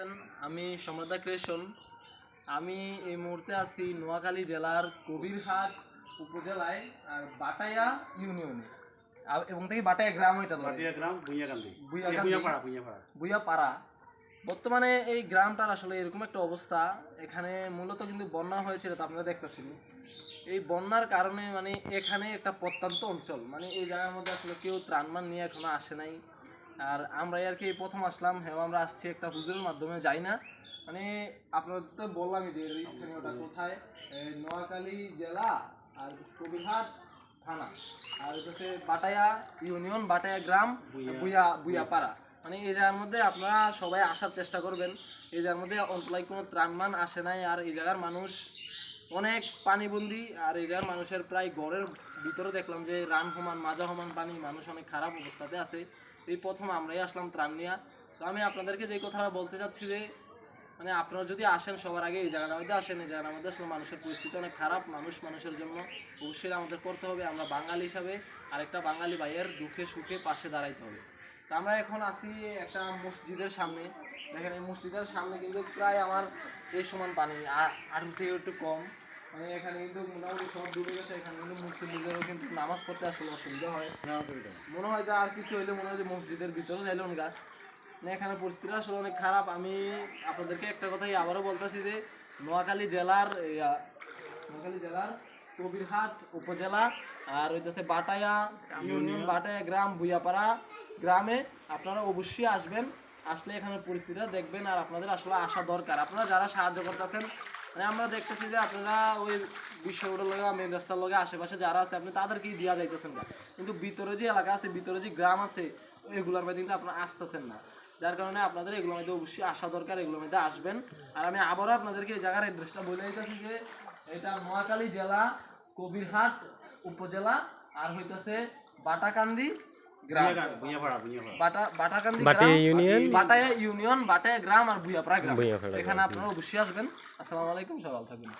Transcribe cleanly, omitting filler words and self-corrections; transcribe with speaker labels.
Speaker 1: আছেন? আমি সম্রাদা ক্রিয়েশন। আমি এই মুহূর্তে আছি নোয়াখালী জেলার কবিরহাট উপজেলায় আর বাটায়া ইউনিয়নে এবং থেকে বাটায়া গ্রাম, এটা
Speaker 2: বাটায়া গ্রাম
Speaker 1: ভুইয়াপাড়া। বর্তমানে এই গ্রামটার আসলে এরকম একটা অবস্থা, এখানে মূলত কিন্তু বন্যা হয়েছিল, তো আপনারা দেখতেছেন এই বন্যার কারণে মানে এখানে একটা প্রত্যন্ত অঞ্চল, মানে এই জায়গার মধ্যে আসলে কেউ ত্রাণমান নিয়ে এখনো আসে নাই। আর আমরা আর কি প্রথম আসলাম, হ্যাঁ আমরা আসছি একটা হুজুরের মাধ্যমে, যাই না মানে আপনাদের তো বললামই যে স্থানীয়টা কোথায়, নোয়াখালী জেলা আর কবিরহাট থানা, আর হচ্ছে বাটায়া ইউনিয়ন, বাটায়া গ্রাম, ভুইয়াপাড়া। মানে এই জায়গার মধ্যে আপনারা সবাই আসার চেষ্টা করবেন। এই জায়গার মধ্যে অন্তলায় কোনো ত্রাণমান আসে নাই, আর এই জায়গার মানুষ অনেক পানিবন্দি, আর এই জায়গার মানুষের প্রায় ঘরের ভিতরে দেখলাম যে রান সমান মাজা সমান পানি, মানুষ অনেক খারাপ অবস্থাতে আছে। এই প্রথম আমরাই আসলাম ত্রাণ নিয়ে। তো আমি আপনাদেরকে যে কথাটা বলতে চাচ্ছি যে মানে আপনারা যদি আসেন সবার আগে এই জায়গাটার মধ্যে আসেন, এই জায়গাটার মধ্যে আসলে মানুষের পরিস্থিতি অনেক খারাপ, মানুষের জন্য অবশ্যই আমাদের করতে হবে, আমরা বাঙালি হিসাবে আরেকটা বাঙালি ভাইয়ের দুঃখে সুখে পাশে দাঁড়াইতে হবে। তো আমরা এখন আছি একটা মসজিদের সামনে, দেখেন এই মসজিদের সামনে কিন্তু প্রায় আমার এই সমান পানি, আর থেকে একটু কম, মানে এখানে কিন্তু মোটামুটি সব ডুবে গেছে। এখানে কিন্তু মুসলিমদেরও কিন্তু নামাজ পড়তে আসলে অসুবিধা হয়, মনে হয় যে আর কিছু হইলে মনে হয় যে মসজিদের ভিতরে যাইলে গা, মানে এখানে পরিস্থিতি আসলে অনেক খারাপ। আমি আপনাদেরকে একটা কথাই আবারও বলতেছি যে নোয়াখালী জেলার কবিরহাট উপজেলা আর হইতেছে বাটায়া ইউনিয়ন, বাটায়া গ্রাম, ভুইয়াপাড়া গ্রামে আপনারা অবশ্যই আসবেন। আসলে এখানে পরিস্থিতিটা দেখবেন, আর আপনাদের আসলে আসা দরকার। আপনারা যারা সাহায্য করতেছেন, মানে আমরা দেখতেছি যে আপনারা ওই বিশ্ব রোডের লগে, মেন রাস্তার লগে আশেপাশে যারা আছে আপনি তাদেরকেই দেওয়া যাইতেছেন না, কিন্তু ভিতরে যে এলাকা আছে, ভিতরে যে গ্রাম আছে, এগুলোর মধ্যে কিন্তু আপনারা আসতেছেন না, যার কারণে আপনাদের এগুলোর মধ্যে অবশ্যই আসা দরকার, এগুলোর মধ্যে আসবেন। আর আমি আবারও আপনাদেরকে এই জায়গার অ্যাড্রেসটা বলে দিতেছি যে এটা নোয়াখালী জেলা, কবিরহাট উপজেলা, আর হইতেছে বাটাকান্দি গ্রাম, বাটায়া ইউনিয়ন, বাটায়া গ্রাম আর ভুইয়াপাড়া গ্রাম। এখানে আপনারা অবশ্যই আসবেন। আসসালামু আলাইকুম, সবাই ভালো থাকবেন।